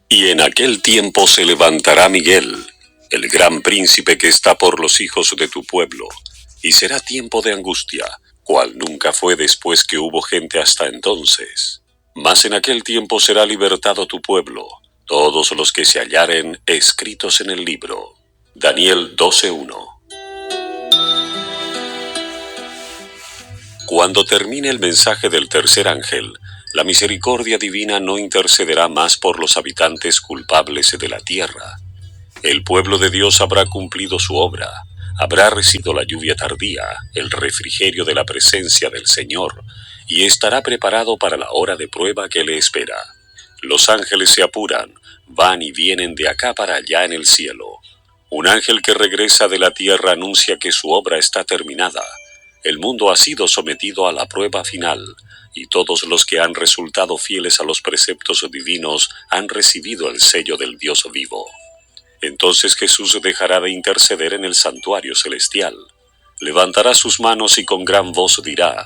Y en aquel tiempo se levantará Miguel, el gran príncipe que está por los hijos de tu pueblo, y será tiempo de angustia, cual nunca fue después que hubo gente hasta entonces. Mas en aquel tiempo será libertado tu pueblo, todos los que se hallaren escritos en el libro. Daniel 12:1. Cuando termine el mensaje del tercer ángel, la misericordia divina no intercederá más por los habitantes culpables de la tierra. El pueblo de Dios habrá cumplido su obra, habrá recibido la lluvia tardía, el refrigerio de la presencia del Señor, y estará preparado para la hora de prueba que le espera. Los ángeles se apuran, van y vienen de acá para allá en el cielo. Un ángel que regresa de la tierra anuncia que su obra está terminada. El mundo ha sido sometido a la prueba final, y todos los que han resultado fieles a los preceptos divinos han recibido el sello del Dios vivo. Entonces Jesús dejará de interceder en el santuario celestial. Levantará sus manos y con gran voz dirá: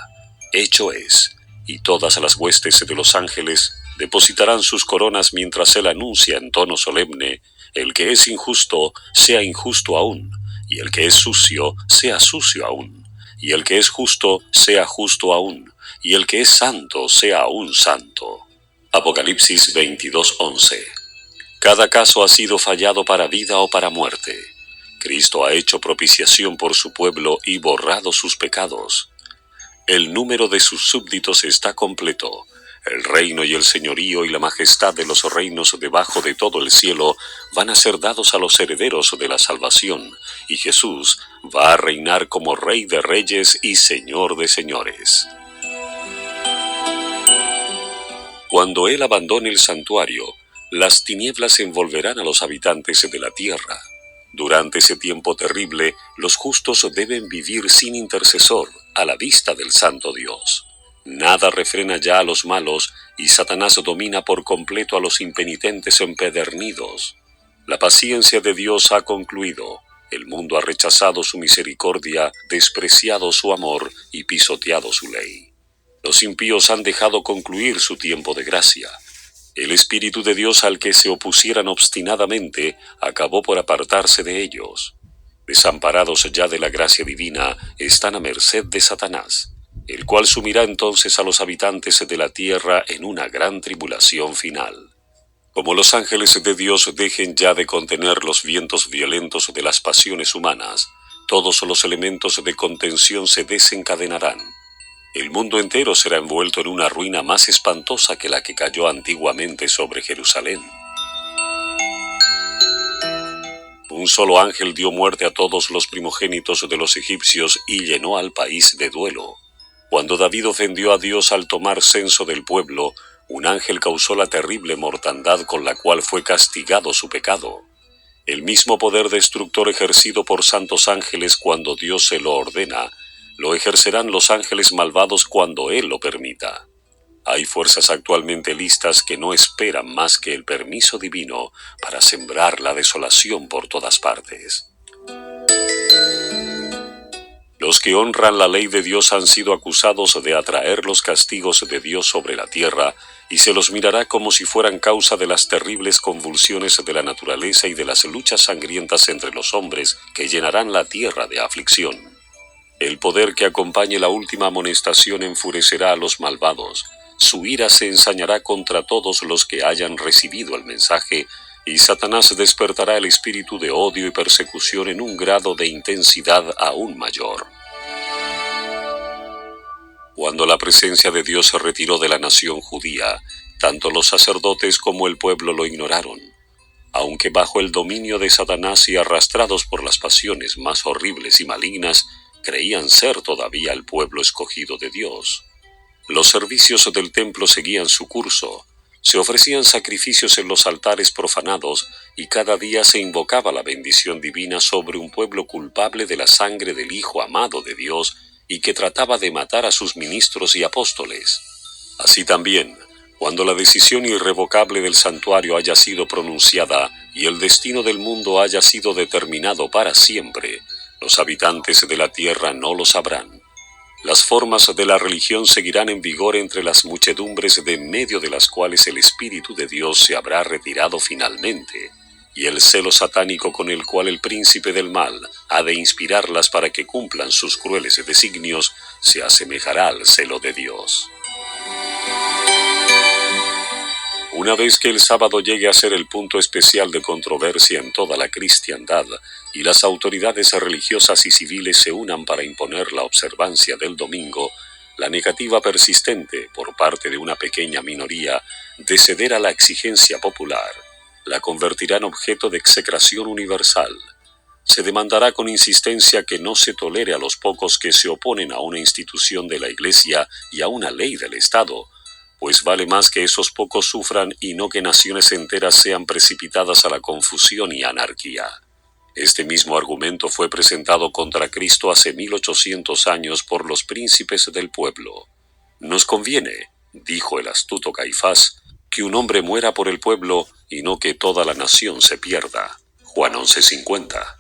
hecho es, y todas las huestes de los ángeles depositarán sus coronas mientras él anuncia en tono solemne: el que es injusto, sea injusto aún, y el que es sucio, sea sucio aún, y el que es justo, sea justo aún, y el que es santo, sea aún santo. Apocalipsis 22:11. Cada caso ha sido fallado para vida o para muerte. Cristo ha hecho propiciación por su pueblo y borrado sus pecados. El número de sus súbditos está completo. El reino y el señorío y la majestad de los reinos debajo de todo el cielo van a ser dados a los herederos de la salvación, y Jesús va a reinar como Rey de reyes y Señor de señores. Cuando Él abandone el santuario, las tinieblas envolverán a los habitantes de la tierra. Durante ese tiempo terrible, los justos deben vivir sin intercesor, a la vista del Santo Dios. Nada refrena ya a los malos, y Satanás domina por completo a los impenitentes empedernidos. La paciencia de Dios ha concluido. El mundo ha rechazado su misericordia, despreciado su amor y pisoteado su ley. Los impíos han dejado concluir su tiempo de gracia. El Espíritu de Dios al que se opusieran obstinadamente acabó por apartarse de ellos. Desamparados ya de la gracia divina, están a merced de Satanás, el cual sumirá entonces a los habitantes de la tierra en una gran tribulación final. Como los ángeles de Dios dejen ya de contener los vientos violentos de las pasiones humanas, todos los elementos de contención se desencadenarán. El mundo entero será envuelto en una ruina más espantosa que la que cayó antiguamente sobre Jerusalén. Un solo ángel dio muerte a todos los primogénitos de los egipcios y llenó al país de duelo. Cuando David ofendió a Dios al tomar censo del pueblo, un ángel causó la terrible mortandad con la cual fue castigado su pecado. El mismo poder destructor ejercido por santos ángeles cuando Dios se lo ordena, lo ejercerán los ángeles malvados cuando Él lo permita. Hay fuerzas actualmente listas que no esperan más que el permiso divino para sembrar la desolación por todas partes. Los que honran la ley de Dios han sido acusados de atraer los castigos de Dios sobre la tierra, y se los mirará como si fueran causa de las terribles convulsiones de la naturaleza y de las luchas sangrientas entre los hombres que llenarán la tierra de aflicción. El poder que acompañe la última amonestación enfurecerá a los malvados. Su ira se ensañará contra todos los que hayan recibido el mensaje, y Satanás despertará el espíritu de odio y persecución en un grado de intensidad aún mayor. Cuando la presencia de Dios se retiró de la nación judía, tanto los sacerdotes como el pueblo lo ignoraron. Aunque bajo el dominio de Satanás y arrastrados por las pasiones más horribles y malignas, creían ser todavía el pueblo escogido de Dios. Los servicios del templo seguían su curso, se ofrecían sacrificios en los altares profanados y cada día se invocaba la bendición divina sobre un pueblo culpable de la sangre del Hijo amado de Dios y que trataba de matar a sus ministros y apóstoles. Así también, cuando la decisión irrevocable del santuario haya sido pronunciada y el destino del mundo haya sido determinado para siempre, los habitantes de la tierra no lo sabrán. Las formas de la religión seguirán en vigor entre las muchedumbres de medio de las cuales el Espíritu de Dios se habrá retirado finalmente, y el celo satánico con el cual el príncipe del mal ha de inspirarlas para que cumplan sus crueles designios se asemejará al celo de Dios. Una vez que el sábado llegue a ser el punto especial de controversia en toda la cristiandad y las autoridades religiosas y civiles se unan para imponer la observancia del domingo, la negativa persistente por parte de una pequeña minoría de ceder a la exigencia popular la convertirá en objeto de execración universal. Se demandará con insistencia que no se tolere a los pocos que se oponen a una institución de la Iglesia y a una ley del Estado, pues vale más que esos pocos sufran y no que naciones enteras sean precipitadas a la confusión y anarquía. Este mismo argumento fue presentado contra Cristo hace 1800 años por los príncipes del pueblo. Nos conviene, dijo el astuto Caifás, que un hombre muera por el pueblo y no que toda la nación se pierda. Juan 11:50.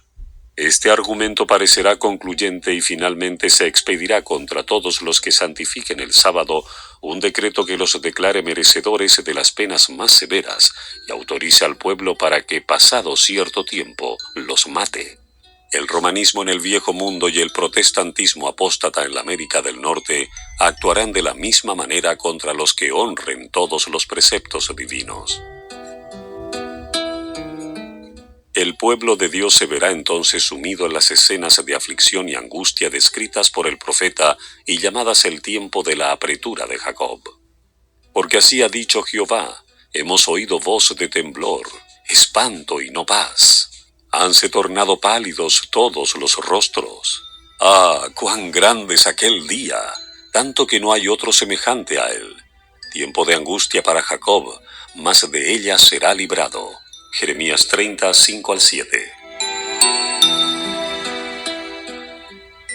Este argumento parecerá concluyente y finalmente se expedirá contra todos los que santifiquen el sábado un decreto que los declare merecedores de las penas más severas y autorice al pueblo para que, pasado cierto tiempo, los mate. El romanismo en el Viejo Mundo y el protestantismo apóstata en la América del Norte actuarán de la misma manera contra los que honren todos los preceptos divinos. El pueblo de Dios se verá entonces sumido en las escenas de aflicción y angustia descritas por el profeta y llamadas el tiempo de la apretura de Jacob. Porque así ha dicho Jehová: hemos oído voz de temblor, espanto y no paz. Hanse tornado pálidos todos los rostros. ¡Ah, cuán grande es aquel día! Tanto que no hay otro semejante a él. Tiempo de angustia para Jacob, mas de ella será librado. Jeremías 30, 5-7.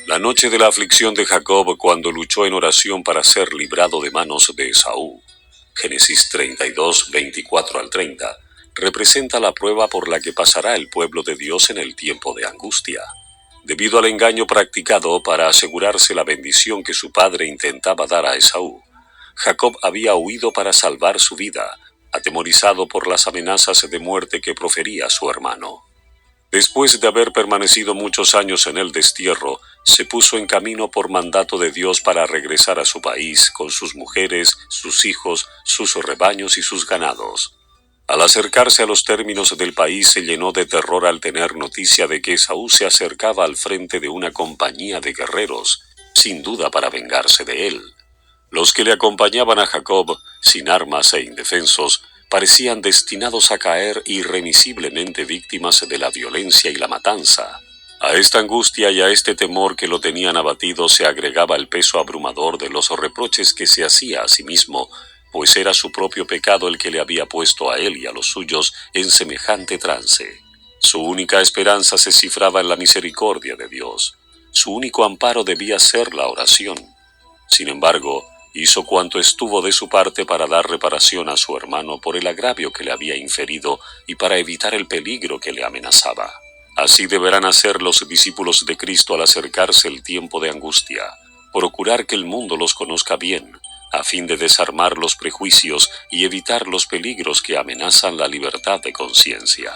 La noche de la aflicción de Jacob, cuando luchó en oración para ser librado de manos de Esaú, Génesis 32, 24-30, representa la prueba por la que pasará el pueblo de Dios en el tiempo de angustia. Debido al engaño practicado para asegurarse la bendición que su padre intentaba dar a Esaú, Jacob había huido para salvar su vida, atemorizado por las amenazas de muerte que profería su hermano. Después de haber permanecido muchos años en el destierro, se puso en camino por mandato de Dios para regresar a su país con sus mujeres, sus hijos, sus rebaños y sus ganados. Al acercarse a los términos del país se llenó de terror al tener noticia de que Esaú se acercaba al frente de una compañía de guerreros, sin duda para vengarse de él. Los que le acompañaban a Jacob, sin armas e indefensos, parecían destinados a caer irremisiblemente víctimas de la violencia y la matanza. A esta angustia y a este temor que lo tenían abatido se agregaba el peso abrumador de los reproches que se hacía a sí mismo, pues era su propio pecado el que le había puesto a él y a los suyos en semejante trance. Su única esperanza se cifraba en la misericordia de Dios. Su único amparo debía ser la oración. Sin embargo, hizo cuanto estuvo de su parte para dar reparación a su hermano por el agravio que le había inferido y para evitar el peligro que le amenazaba. Así deberán hacer los discípulos de Cristo al acercarse el tiempo de angustia, procurar que el mundo los conozca bien, a fin de desarmar los prejuicios y evitar los peligros que amenazan la libertad de conciencia.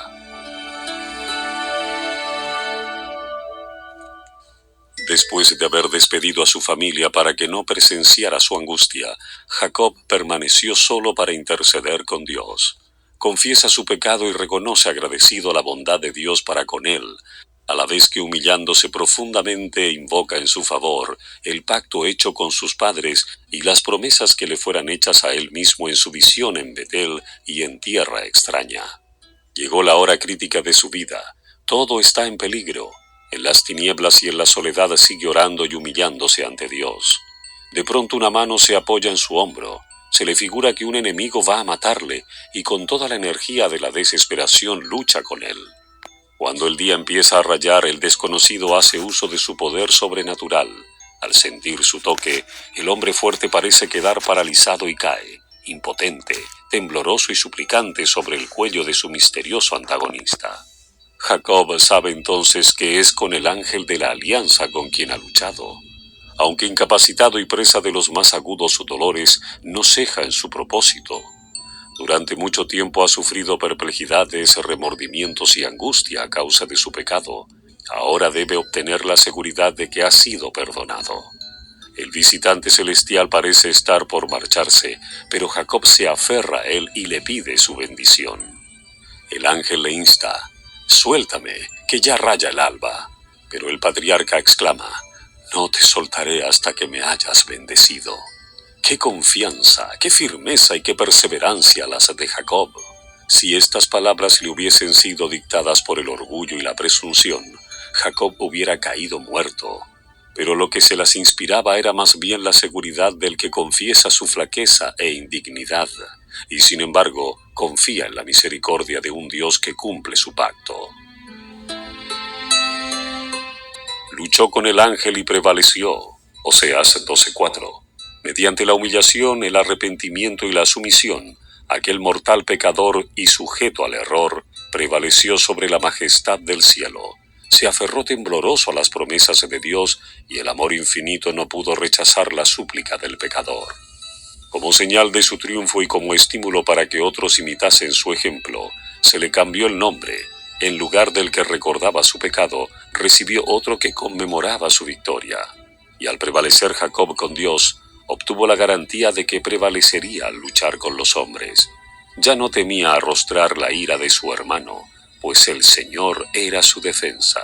Después de haber despedido a su familia para que no presenciara su angustia, Jacob permaneció solo para interceder con Dios. Confiesa su pecado y reconoce agradecido la bondad de Dios para con él, a la vez que humillándose profundamente invoca en su favor el pacto hecho con sus padres y las promesas que le fueran hechas a él mismo en su visión en Betel y en tierra extraña. Llegó la hora crítica de su vida. Todo está en peligro. En las tinieblas y en la soledad sigue orando y humillándose ante Dios. De pronto una mano se apoya en su hombro. Se le figura que un enemigo va a matarle y con toda la energía de la desesperación lucha con él. Cuando el día empieza a rayar, el desconocido hace uso de su poder sobrenatural. Al sentir su toque, el hombre fuerte parece quedar paralizado y cae, impotente, tembloroso y suplicante sobre el cuello de su misterioso antagonista. Jacob sabe entonces que es con el ángel de la alianza con quien ha luchado. Aunque incapacitado y presa de los más agudos dolores, no ceja en su propósito. Durante mucho tiempo ha sufrido perplejidades, remordimientos y angustia a causa de su pecado. Ahora debe obtener la seguridad de que ha sido perdonado. El visitante celestial parece estar por marcharse, pero Jacob se aferra a él y le pide su bendición. El ángel le insta: «Suéltame, que ya raya el alba». Pero el patriarca exclama: «No te soltaré hasta que me hayas bendecido». ¡Qué confianza, qué firmeza y qué perseverancia las de Jacob! Si estas palabras le hubiesen sido dictadas por el orgullo y la presunción, Jacob hubiera caído muerto. Pero lo que se las inspiraba era más bien la seguridad del que confiesa su flaqueza e indignidad, y sin embargo confía en la misericordia de un Dios que cumple su pacto. Luchó con el ángel y prevaleció. Oseas 12:4. Mediante la humillación, el arrepentimiento y la sumisión, aquel mortal pecador y sujeto al error prevaleció sobre la majestad del cielo. Se aferró tembloroso a las promesas de Dios y el amor infinito no pudo rechazar la súplica del pecador. Como señal de su triunfo y como estímulo para que otros imitasen su ejemplo, se le cambió el nombre. En lugar del que recordaba su pecado, recibió otro que conmemoraba su victoria. Y al prevalecer Jacob con Dios, obtuvo la garantía de que prevalecería al luchar con los hombres. Ya no temía arrostrar la ira de su hermano, pues el Señor era su defensa.